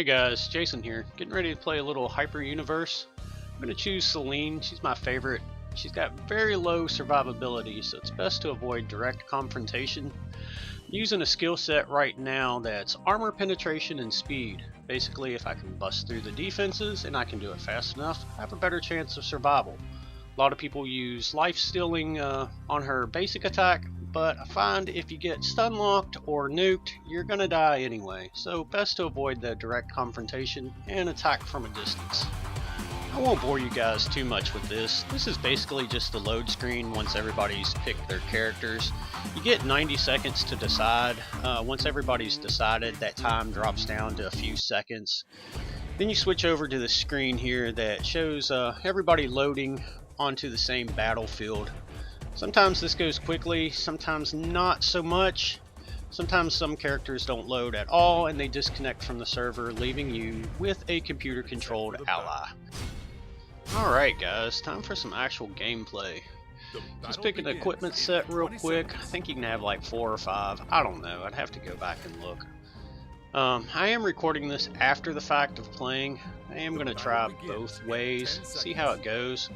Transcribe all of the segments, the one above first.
Hey guys, Jason here, getting ready to play a little Hyper Universe. I'm going to choose Celine. She's my favorite. She's got very low survivability, so it's best to avoid direct confrontation. I'm using a skill set right now that's armor penetration and speed. Basically, if I can bust through the defenses and I can do it fast enough, I have a better chance of survival. A lot of people use life stealing on her basic attack, but I find if you get stun locked or nuked, you're gonna die anyway, so best to avoid the direct confrontation and attack from a distance. I won't bore you guys too much with this. This is basically just the load screen once everybody's picked their characters. You get 90 seconds to decide. Once everybody's decided, that time drops down to a few seconds. Then you switch over to the screen here that shows everybody loading onto the same battlefield. Sometimes this goes quickly, sometimes not so much. Sometimes some characters don't load at all and they disconnect from the server, leaving you with a computer-controlled ally. Alright guys, time for some actual gameplay. Just pick an equipment set real quick. I think you can have like 4 or 5. I don't know, I'd have to go back and look. I am recording this after the fact of playing. I am going to try both ways, see how it goes.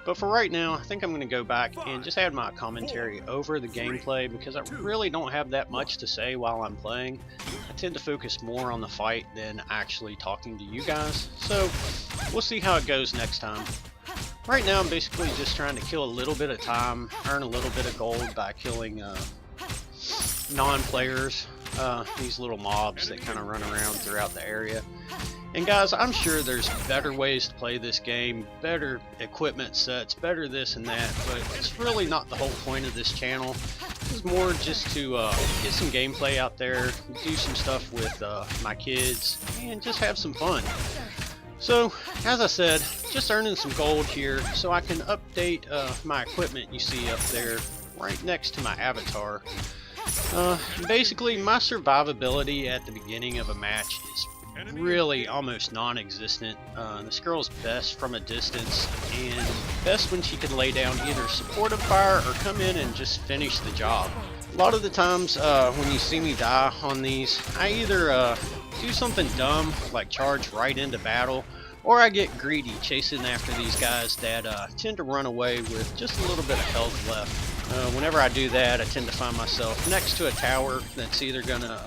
But for right now, I think I'm going to go back and just add my commentary over the gameplay because I really don't have that much to say while I'm playing. I tend to focus more on the fight than actually talking to you guys. So we'll see how it goes next time. Right now I'm basically just trying to kill a little bit of time, earn a little bit of gold by killing non-players, these little mobs that kind of run around throughout the area. And guys, I'm sure there's better ways to play this game, better equipment sets, better this and that, but it's really not the whole point of this channel. It's more just to get some gameplay out there, do some stuff with my kids, and just have some fun. So, as I said, just earning some gold here so I can update my equipment you see up there right next to my avatar. Basically, my survivability at the beginning of a match is really almost non-existent. This girl's best from a distance and best when she can lay down either supportive fire or come in and just finish the job. A lot of the times when you see me die on these, I either do something dumb like charge right into battle, or I get greedy chasing after these guys that tend to run away with just a little bit of health left. Whenever I do that, I tend to find myself next to a tower that's either gonna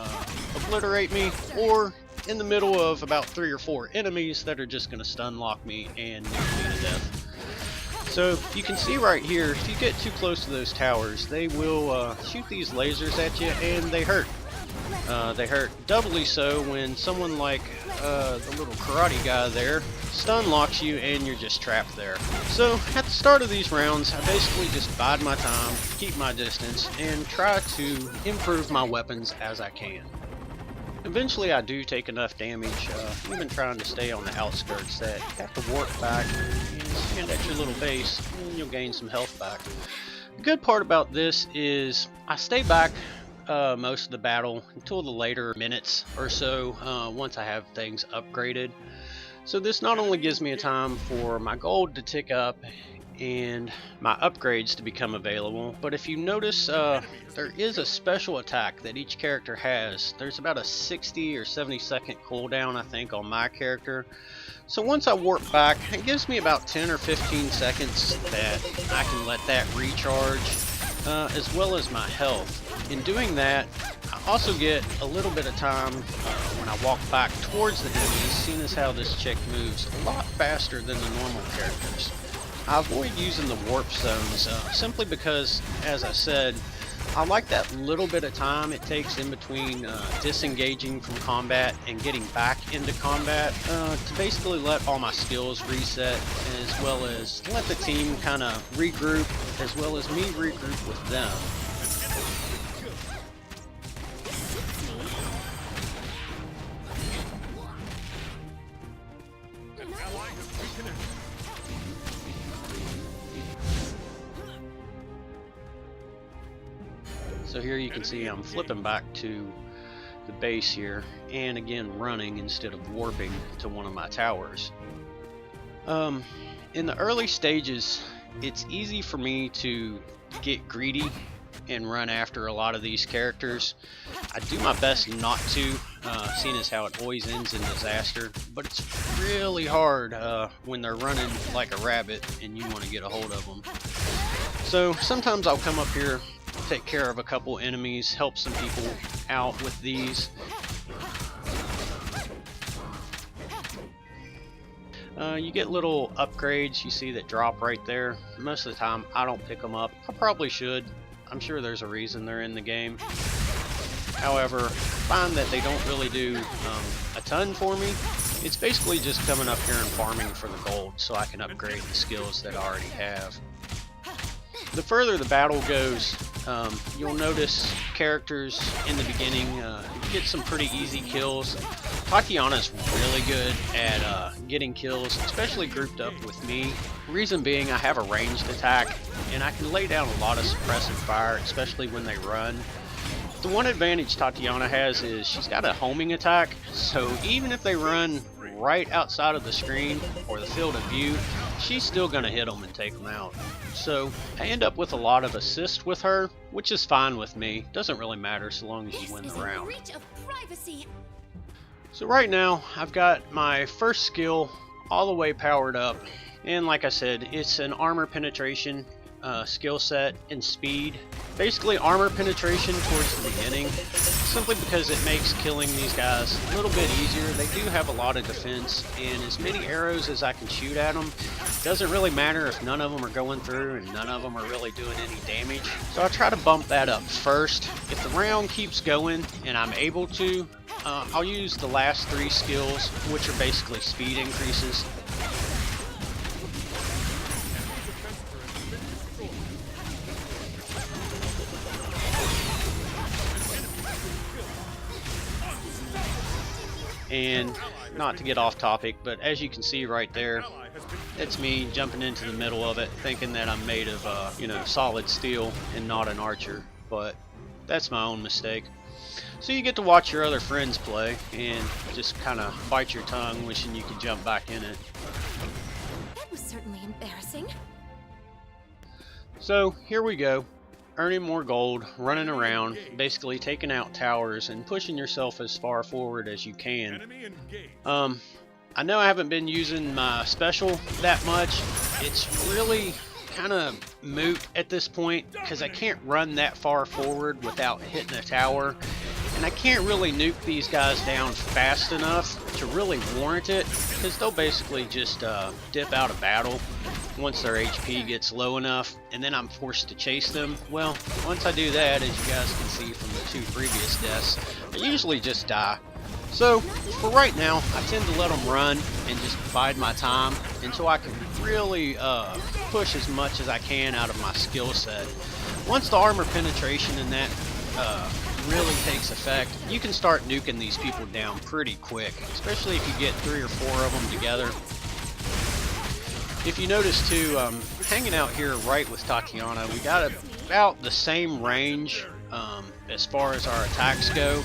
obliterate me or in the middle of about 3 or 4 enemies that are just going to stun lock me and nuke me to death. So you can see right here, if you get too close to those towers, they will shoot these lasers at you and they hurt. They hurt doubly so when someone like the little karate guy there stun locks you and you're just trapped there. So at the start of these rounds, I basically just bide my time, keep my distance, and try to improve my weapons as I can. Eventually I do take enough damage, even trying to stay on the outskirts, that you have to warp back and stand at your little base and you'll gain some health back. The good part about this is I stay back most of the battle until the later minutes or so once I have things upgraded. So this not only gives me a time for my gold to tick up and my upgrades to become available, but if you notice there is a special attack that each character has. There's about a 60 or 70 second cooldown I think on my character. So once I warp back, it gives me about 10 or 15 seconds that I can let that recharge, as well as my health. In doing that, I also get a little bit of time when I walk back towards the enemies, seeing as how this chick moves a lot faster than the normal characters. I avoid using the warp zones simply because, as I said, I like that little bit of time it takes in between disengaging from combat and getting back into combat to basically let all my skills reset, as well as let the team kind of regroup, as well as me regroup with them. So here you can see I'm flipping back to the base here, and again running instead of warping to one of my towers. In the early stages, it's easy for me to get greedy and run after a lot of these characters. I do my best not to. seeing as how it always ends in disaster. But it's really hard when they're running like a rabbit and you want to get a hold of them. So sometimes I'll come up here, take care of a couple enemies, help some people out with these. You get little upgrades you see that drop right there. Most of the time I don't pick them up. I probably should. I'm sure there's a reason they're in the game. However, I find that they don't really do a ton for me. It's basically just coming up here and farming for the gold so I can upgrade the skills that I already have. The further the battle goes, you'll notice characters in the beginning get some pretty easy kills. Tatiana's really good at getting kills, especially grouped up with me. Reason being, I have a ranged attack, and I can lay down a lot of suppressive fire, especially when they run. The one advantage Tatiana has is she's got a homing attack, so even if they run right outside of the screen or the field of view, she's still going to hit them and take them out. So I end up with a lot of assists with her, which is fine with me. Doesn't really matter so long as you win the round. So right now I've got my first skill all the way powered up, and like I said, it's an armor penetration skill set and speed. Basically armor penetration towards the beginning, simply because it makes killing these guys a little bit easier. They do have a lot of defense, and as many arrows as I can shoot at them, doesn't really matter if none of them are going through and none of them are really doing any damage. So I try to bump that up first. If the round keeps going and I'm able to, I'll use the last 3 skills, which are basically speed increases. And not to get off topic, but as you can see right there, it's me jumping into the middle of it, thinking that I'm made of, you know, solid steel and not an archer. But that's my own mistake. So you get to watch your other friends play and just kind of bite your tongue, wishing you could jump back in it. That was certainly embarrassing. So here we go. Earning more gold, running around, basically taking out towers and pushing yourself as far forward as you can. I know I haven't been using my special that much. It's really kind of moot at this point because I can't run that far forward without hitting a tower, and I can't really nuke these guys down fast enough to really warrant it, because they'll basically just dip out of battle once their HP gets low enough, and then I'm forced to chase them. Well, once I do that, as you guys can see from the 2 previous deaths, I usually just die. So for right now, I tend to let them run and just bide my time until I can really push as much as I can out of my skill set. Once the armor penetration and that really takes effect, you can start nuking these people down pretty quick, especially if you get 3 or 4 of them together. If you notice too, hanging out here right with Tatiana, we got about the same range as far as our attacks go.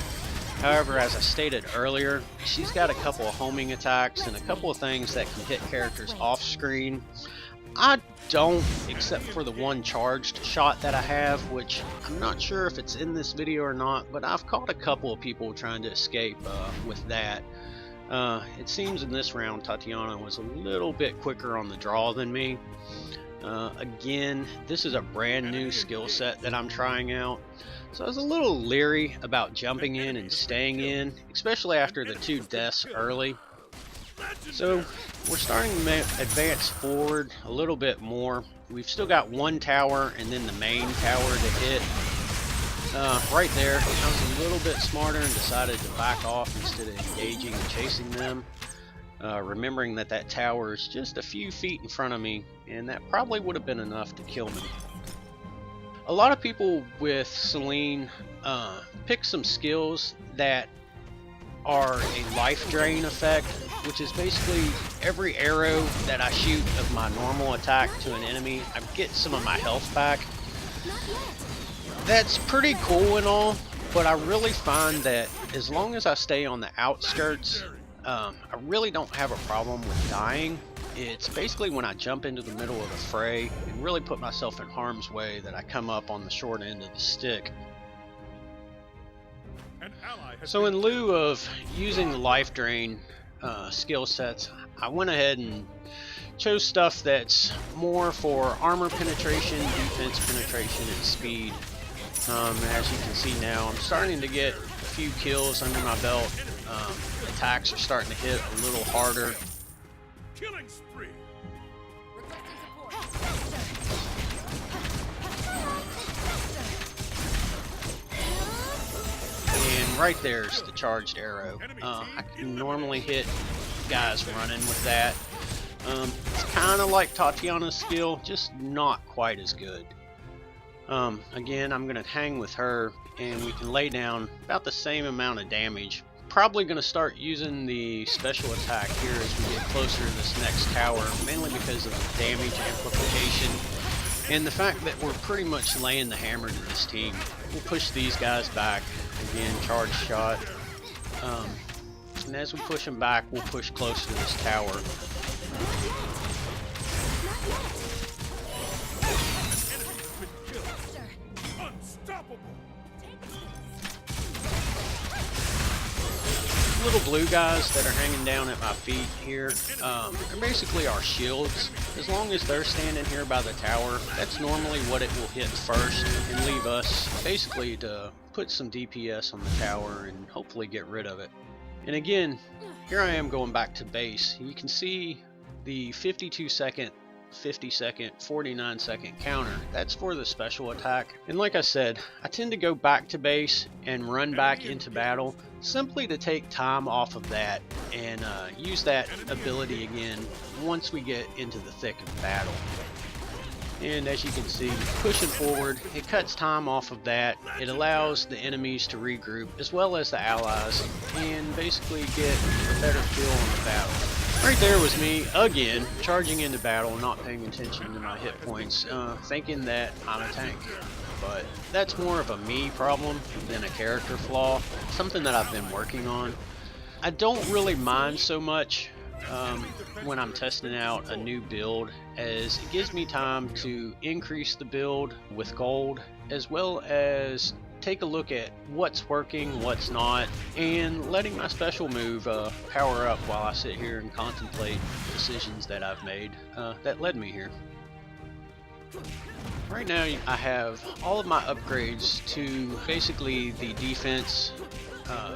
However, as I stated earlier, she's got a couple of homing attacks and a couple of things that can hit characters off screen. I don't, except for the one charged shot that I have, which I'm not sure if it's in this video or not, but I've caught a couple of people trying to escape with that. It seems in this round Tatiana was a little bit quicker on the draw than me. Again, this is a brand new skill set that I'm trying out, so I was a little leery about jumping in and staying in, especially after the 2 deaths early. So we're starting to advance forward a little bit more. We've still got 1 tower and then the main tower to hit. Right there, I was a little bit smarter and decided to back off instead of engaging and chasing them, remembering that that tower is just a few feet in front of me, and that probably would have been enough to kill me. A lot of people with Celine pick some skills that are a life drain effect, which is basically every arrow that I shoot of my normal attack to an enemy, I get some of my health back. That's pretty cool and all, but I really find that as long as I stay on the outskirts, I really don't have a problem with dying. It's basically when I jump into the middle of the fray and really put myself in harm's way that I come up on the short end of the stick. An ally So in lieu of using the life drain skill sets, I went ahead and chose stuff that's more for armor penetration, defense penetration, and speed. As you can see now, I'm starting to get a few kills under my belt. Attacks are starting to hit a little harder. Killing spree. And right there's the charged arrow. I can normally hit guys running with that. It's kind of like Tatiana's skill, just not quite as good. Again, I'm going to hang with her, and we can lay down about the same amount of damage. Probably going to start using the special attack here as we get closer to this next tower, mainly because of the damage amplification and the fact that we're pretty much laying the hammer to this team. We'll push these guys back. Again, charge shot. And as we push them back, we'll push close to this tower. Unstoppable. Little blue guys that are hanging down at my feet here, they're basically our shields. As long as they're standing here by the tower, that's normally what it will hit first and leave us basically to put some DPS on the tower and hopefully get rid of it. And again, here I am going back to base. You can see the 52 second, 50 second, 49 second counter. That's for the special attack. And like I said, I tend to go back to base and run back into battle simply to take time off of that and use that ability again once we get into the thick of battle. And as you can see, pushing forward, it cuts time off of that. It allows the enemies to regroup as well as the allies and basically get a better feel on the battle. Right there was me, again, charging into battle, not paying attention to my hit points, thinking that I'm a tank. But that's more of a me problem than a character flaw, something that I've been working on. I don't really mind so much when I'm testing out a new build, as it gives me time to increase the build with gold, as well as take a look at what's working, what's not, and letting my special move power up while I sit here and contemplate decisions that I've made that led me here. Right now I have all of my upgrades to basically the defense,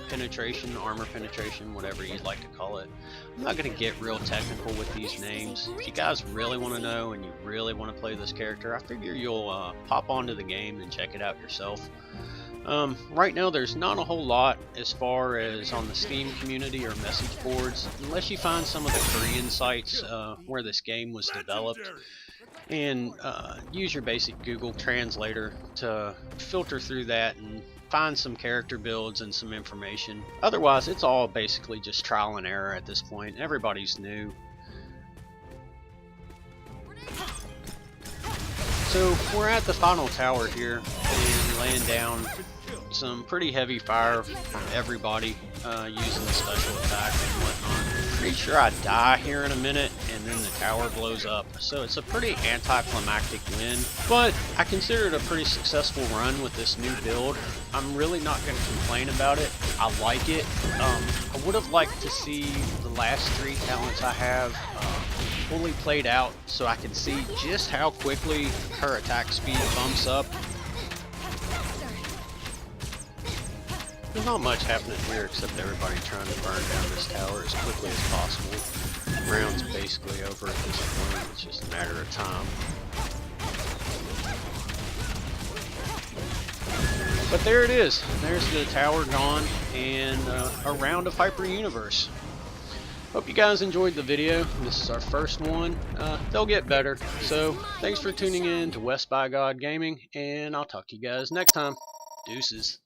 penetration, armor penetration, whatever you'd like to call it. I'm not going to get real technical with these names. If you guys really want to know and you really want to play this character, I figure you'll pop onto the game and check it out yourself. Right now there's not a whole lot as far as on the Steam community or message boards, unless you find some of the Korean sites where this game was developed, and use your basic Google translator to filter through that and find some character builds and some information. Otherwise, it's all basically just trial and error at this point. Everybody's new. So we're at the final tower here and laying down some pretty heavy fire from everybody using the special attack and whatnot. Pretty sure I die here in a minute and then the tower blows up. So it's a pretty anticlimactic win, but I consider it a pretty successful run with this new build. I'm really not going to complain about it. I like it. I would have liked to see the last 3 talents I have fully played out so I could see just how quickly her attack speed bumps up. There's not much happening here except everybody trying to burn down this tower as quickly as possible. The round's basically over at this point, it's just a matter of time. But there it is, there's the tower gone, and a round of Hyper Universe. Hope you guys enjoyed the video. This is our first one. They'll get better. So thanks for tuning in to West by God Gaming, and I'll talk to you guys next time. Deuces.